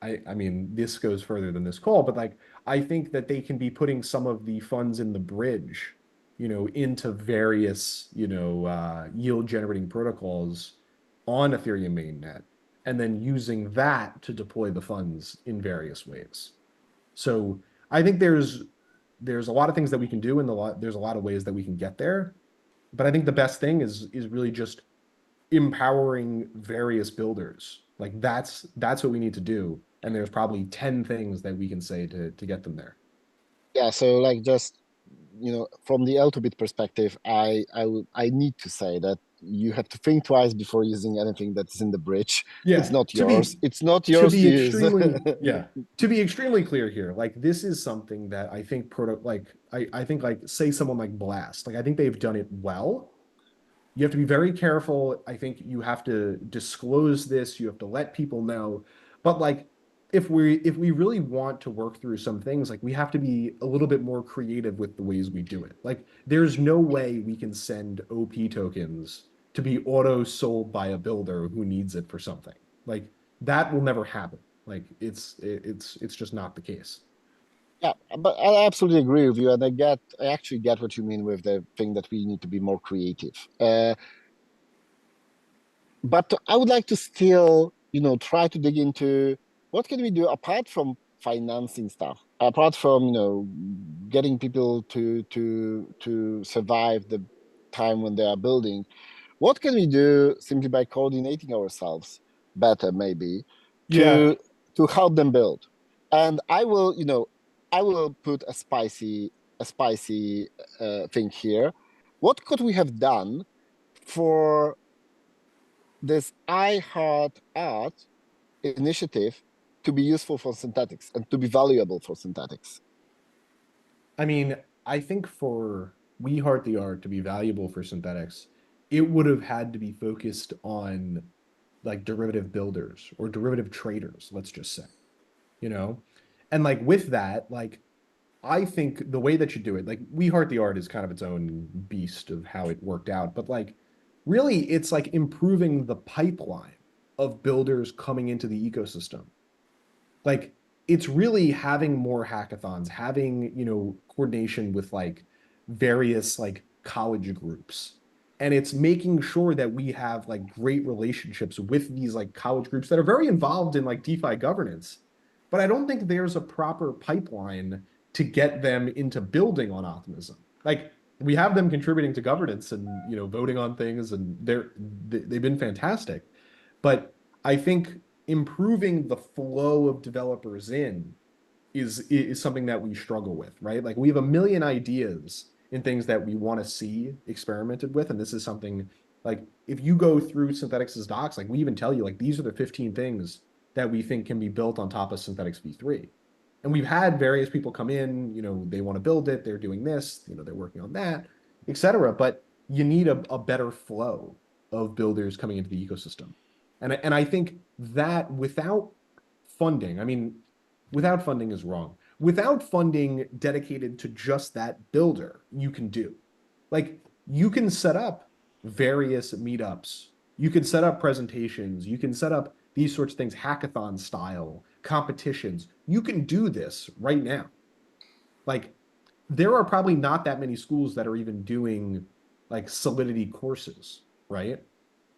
I mean, this goes further than this call, but like I think that they can be putting some of the funds in the bridge, into various, yield generating protocols on Ethereum mainnet, and then using that to deploy the funds in various ways. So I think there's a lot of things that we can do, and there's a lot of ways that we can get there. But I think the best thing is really just empowering various builders. Like that's what we need to do. And there's probably 10 things that we can say to get them there. Yeah, so like just from the L2bit perspective, I need to say that you have to think twice before using anything that is in the bridge. It's Yeah, not yours. It's not to yours be to use. extremely clear here, like this is something that I think I think like say someone like Blast, like I think they've done it well. You have to be very careful. I think you have to disclose this, you have to let people know. But like if we really want to work through some things, like we have to be a little bit more creative with the ways we do it. Like there's no way we can send OP tokens to be auto sold by a builder who needs it for something. Like that will never happen. Like it's just not the case. Yeah, but I absolutely agree with you, and I actually get what you mean with the thing that we need to be more creative. But I would like to still, try to dig into what can we do apart from financing stuff, apart from, getting people to survive the time when they are building. What can we do simply by coordinating ourselves better, maybe, Yeah, to to help them build? And I will put a spicy thing here. What could we have done for this I Heart Art initiative to be useful for Synthetix and to be valuable for Synthetix? I mean, I think for We Heart the Art to be valuable for Synthetix, it would have had to be focused on like derivative builders or derivative traders, let's just say, you know? And like with that, like I think the way that you do it, like We Heart the Art is kind of its own beast of how it worked out, but like really it's like improving the pipeline of builders coming into the ecosystem. Like it's really having more hackathons, having, coordination with like various like college groups. And it's making sure that we have like great relationships with these like college groups that are very involved in like DeFi governance. But I don't think there's a proper pipeline to get them into building on Optimism. Like we have them contributing to governance and, voting on things, and they've been fantastic. But I think improving the flow of developers in is something that we struggle with, right? Like we have a million ideas in things that we want to see experimented with, and this is something like if you go through Synthetix's docs, like we even tell you like these are the 15 things that we think can be built on top of Synthetix v3. And we've had various people come in, they want to build it, they're doing this, they're working on that, etc. But you need a better flow of builders coming into the ecosystem. And I think that without funding, I mean, without funding is wrong. Without funding dedicated to just that builder, you can do. Like you can set up various meetups. You can set up presentations. You can set up these sorts of things, hackathon style competitions. You can do this right now. Like, there are probably not that many schools that are even doing like Solidity courses, right?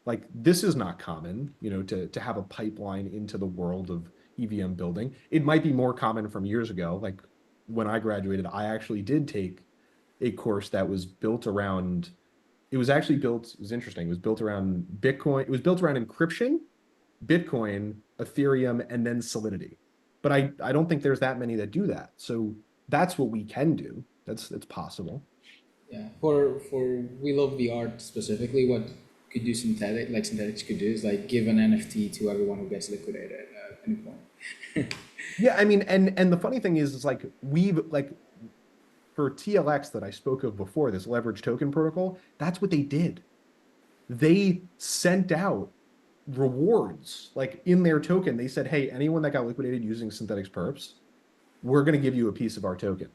Like, this is not common, to have a pipeline into the world of EVM building. It might be more common from years ago. Like, when I graduated, I actually did take a course that was built around, it was actually built, it was interesting. It was built around Bitcoin. It was built around encryption, Bitcoin, Ethereum, and then Solidity. But I don't think there's that many that do that. So that's what we can do. That's possible. Yeah, for we love the art specifically. What could do Synthetix could do is like give an NFT to everyone who gets liquidated at any point. Yeah, I mean, and the funny thing is like we've like for TLX that I spoke of before, this leverage token protocol, that's what they did. They sent out rewards like in their token. They said, hey, anyone that got liquidated using Synthetix perps, we're going to give you a piece of our token.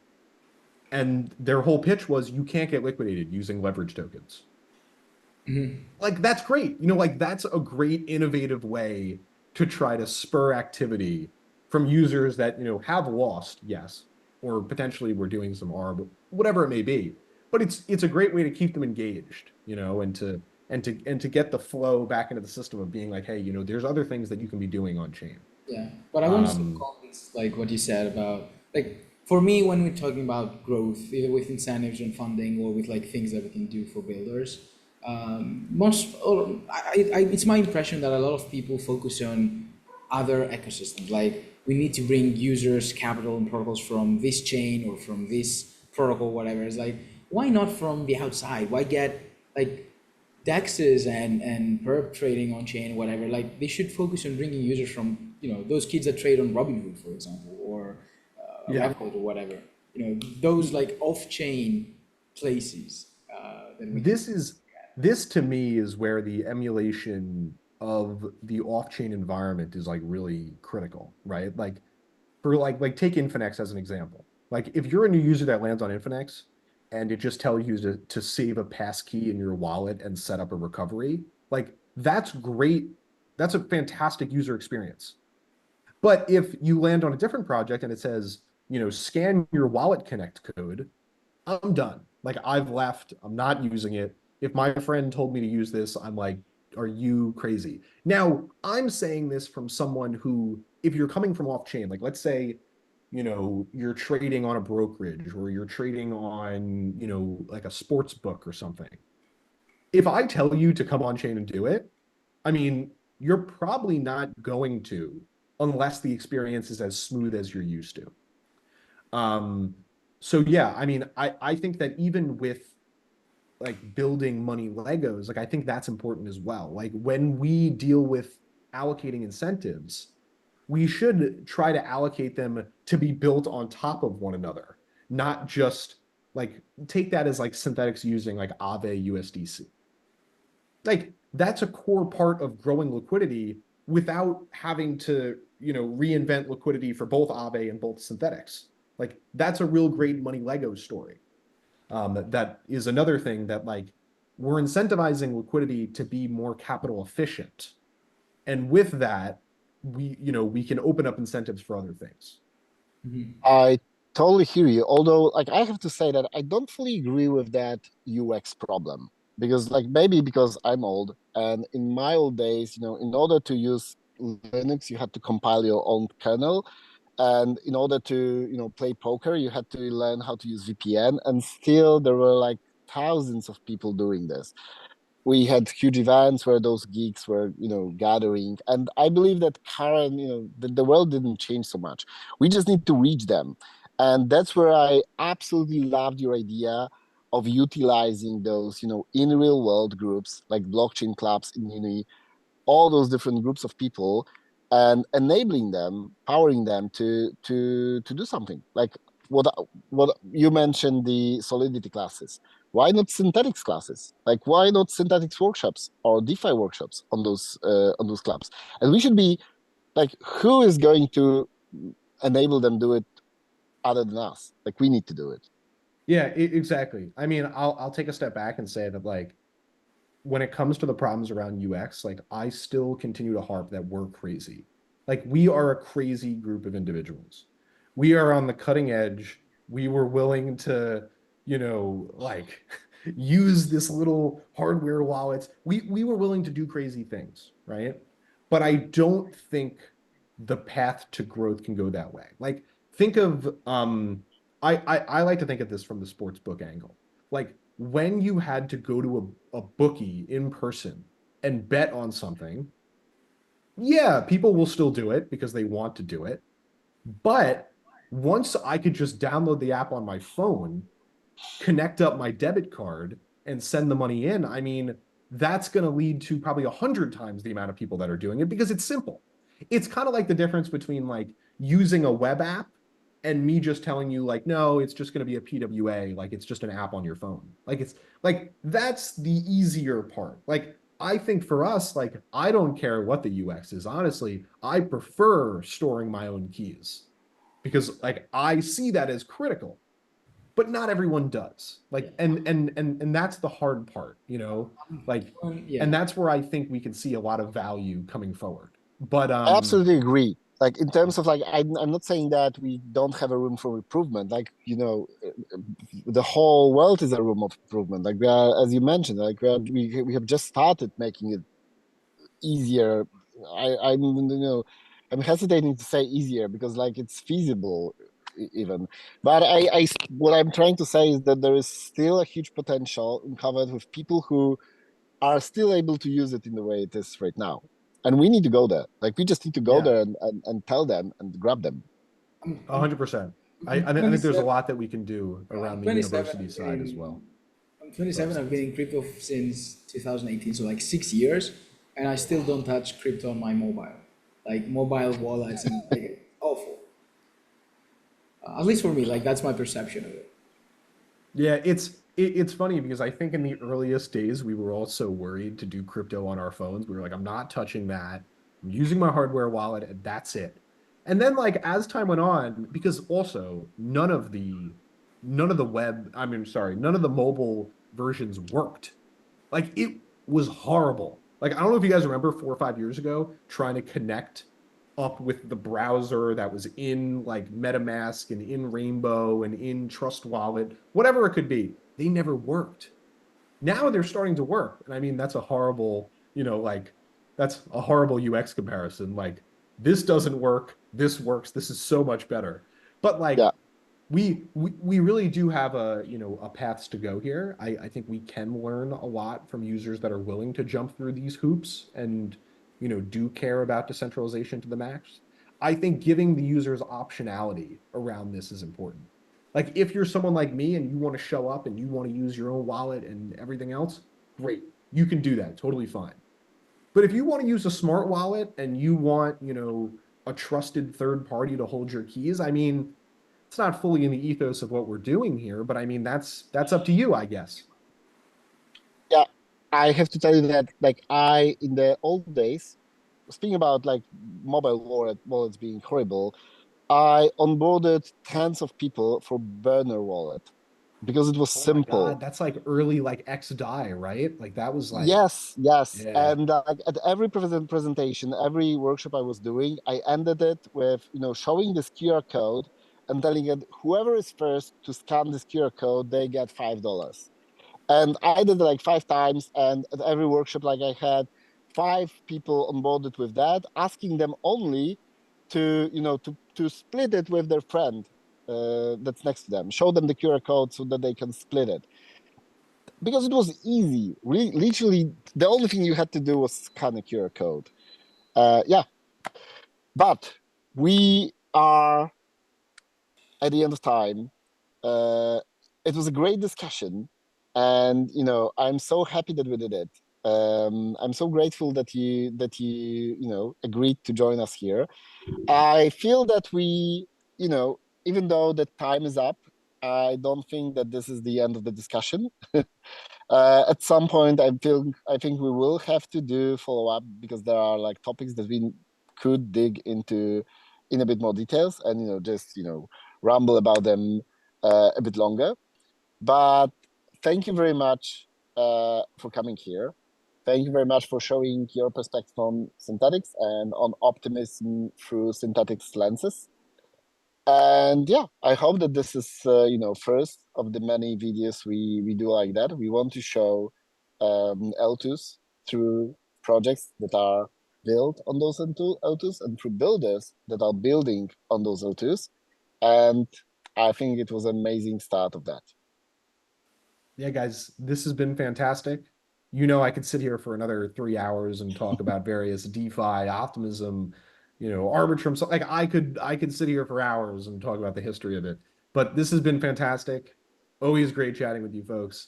And their whole pitch was you can't get liquidated using leverage tokens. Like, that's great. Like, that's a great innovative way to try to spur activity from users that, have lost, yes, or potentially we're doing some arb, whatever it may be. But it's a great way to keep them engaged, and to get the flow back into the system of being like, hey, there's other things that you can be doing on chain. Yeah, but I want to comment like what you said about like for me when we're talking about growth, either with incentives and funding or with like things that we can do for builders, most or it's my impression that a lot of people focus on other ecosystems. Like we need to bring users, capital, and protocols from this chain or from this protocol, whatever. It's like why not from the outside? Why get like dexes and perp trading on chain, whatever? Like they should focus on bringing users from those kids that trade on Robinhood, for example, or Yeah. Revolut or whatever. Those like off-chain places that we can. This to me is where the emulation of the off-chain environment is like really critical, right? Like for like take Infinex as an example. Like if you're a new user that lands on Infinex and it just tells you to save a pass key in your wallet and set up a recovery, like that's great. That's a fantastic user experience. But if you land on a different project and it says, scan your wallet connect code, I'm done. Like I've left, I'm not using it. If my friend told me to use this, I'm like, are you crazy? Now, I'm saying this from someone who, if you're coming from off chain, like let's say, you're trading on a brokerage or you're trading on, like a sports book or something. If I tell you to come on chain and do it, I mean, you're probably not going to unless the experience is as smooth as you're used to. Um, so yeah, I mean, I think that even with like building money Legos, like I think that's important as well. Like when we deal with allocating incentives, we should try to allocate them to be built on top of one another, not just like take that as like Synthetix using like Aave USDC. Like that's a core part of growing liquidity without having to, reinvent liquidity for both Aave and both Synthetix. Like that's a real great money Lego story. That is another thing that like we're incentivizing liquidity to be more capital efficient. And with that, we can open up incentives for other things. I totally hear you. Although, like, I have to say that I don't fully agree with that UX problem because, like, maybe because I'm old, and in my old days, in order to use Linux, you had to compile your own kernel, and in order to, play poker, you had to learn how to use VPN, and still there were like thousands of people doing this. We had huge events where those geeks were gathering, and I believe that current the world didn't change so much. We just need to reach them, and that's where I absolutely loved your idea of utilizing those in real world groups like blockchain clubs in uni, all those different groups of people, and enabling them, powering them to do something like what what you mentioned, the Solidity classes. Why not Synthetix classes? Like why not Synthetix workshops or DeFi workshops on those clubs? And we should be like, who is going to enable them do it other than us? Like we need to do it. Yeah, exactly. I mean, I'll take a step back and say that like when it comes to the problems around UX, like I still continue to harp that we're crazy. Like we are a crazy group of individuals. We are on the cutting edge. We were willing to, like use this little hardware wallets. We were willing to do crazy things, right? But I don't think the path to growth can go that way. Like think of I like to think of this from the sports book angle. Like when you had to go to a bookie in person and bet on something, yeah, people will still do it because they want to do it. But once I could just download the app on my phone, connect up my debit card, and send the money in, I mean, that's going to lead to probably 100 times the amount of people that are doing it because it's simple. It's kind of like the difference between like using a web app and me just telling you like, no, it's just going to be a PWA, like it's just an app on your phone. Like it's like that's the easier part. Like I think for us, like I don't care what the UX is. Honestly, I prefer storing my own keys because like I see that as critical, but not everyone does. Yeah. Like and that's the hard part, like Yeah. and that's where I think we can see a lot of value coming forward. But I absolutely agree. Like in terms of like, I'm not saying that we don't have a room for improvement. Like the whole world is a room of improvement. Like we are, as you mentioned, like we have just started making it easier. I'm hesitating to say easier because like it's feasible even. But what I'm trying to say is that there is still a huge potential uncovered with people who are still able to use it in the way it is right now. And we need to go there. Like we just need to go yeah, there and tell them and grab them. I'm, I'm, 100%. I'm I think there's a 27. lot that we can do I'm around the 27. university side as well. I'm Sorry, 27. I've been Seth. in crypto since 2018, so like 6 years, and I still don't touch crypto on my mobile, like mobile wallets and like awful. At least for me, like that's my perception of it. Yeah, it's funny because I think in the earliest days we were all so worried to do crypto on our phones. We were like, I'm not touching that. I'm using my hardware wallet and that's it. And then like as time went on, because also none of the mobile versions worked. Like it was horrible. Like I don't know if you guys remember 4 or 5 years ago trying to connect up with the browser that was in like MetaMask and in Rainbow and in Trust Wallet, whatever it could be. They never worked. Now they're starting to work. And I mean, that's a horrible, like that's a horrible UX comparison. Like this doesn't work, this works, this is so much better. But Yeah. like we really do have a paths to go here. I think we can learn a lot from users that are willing to jump through these hoops and do care about decentralization to the max. I think giving the users optionality around this is important. Like if you're someone like me and you want to show up and you want to use your own wallet and everything else, great. You can do that. Totally fine. But if you want to use a smart wallet and you want, a trusted third party to hold your keys, I mean, it's not fully in the ethos of what we're doing here, but I mean that's up to you, I guess. Yeah. I have to tell you that like I in the old days, speaking about like mobile wallets being horrible, I onboarded tens of people for burner wallet because it was Oh my God, simple. that's like early like X die, right? Like that was like, Yes, yes. yeah. And at every presentation, every workshop I was doing, I ended it with, showing this QR code and telling it, whoever is first to scan this QR code, they get $5. And I did it like 5 times. And at every workshop, like I had 5 people onboarded with that, asking them only to split it with their friend that's next to them, show them the QR code so that they can split it because it was easy. Literally, the only thing you had to do was scan a QR code. Yeah, but we are at the end of time. Uh, it was a great discussion, and I'm so happy that we did it. I'm so grateful that you agreed to join us here. I feel that even though the time is up, I don't think that this is the end of the discussion. At some point, I think we will have to do follow up because there are like topics that we could dig into in a bit more details and just ramble about them a bit longer. But thank you very much for coming here. Thank you very much for showing your perspective on Synthetix and on optimism through Synthetix lenses. And yeah, I hope that this is first of the many videos we do like that. We want to show L2s through projects that are built on those L2s and through builders that are building on those L2s. And I think it was an amazing start of that. Yeah, guys, this has been fantastic. You know, I could sit here for another 3 hours and talk about various DeFi, optimism, Arbitrum. So like I could sit here for hours and talk about the history of it. But this has been fantastic. Always great chatting with you folks.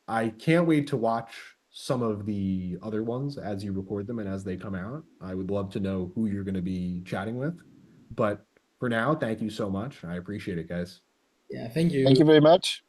I can't wait to watch some of the other ones as you record them and as they come out. I would love to know who you're going to be chatting with. But for now, thank you so much. I appreciate it, guys. Yeah, thank Thank you you. very much.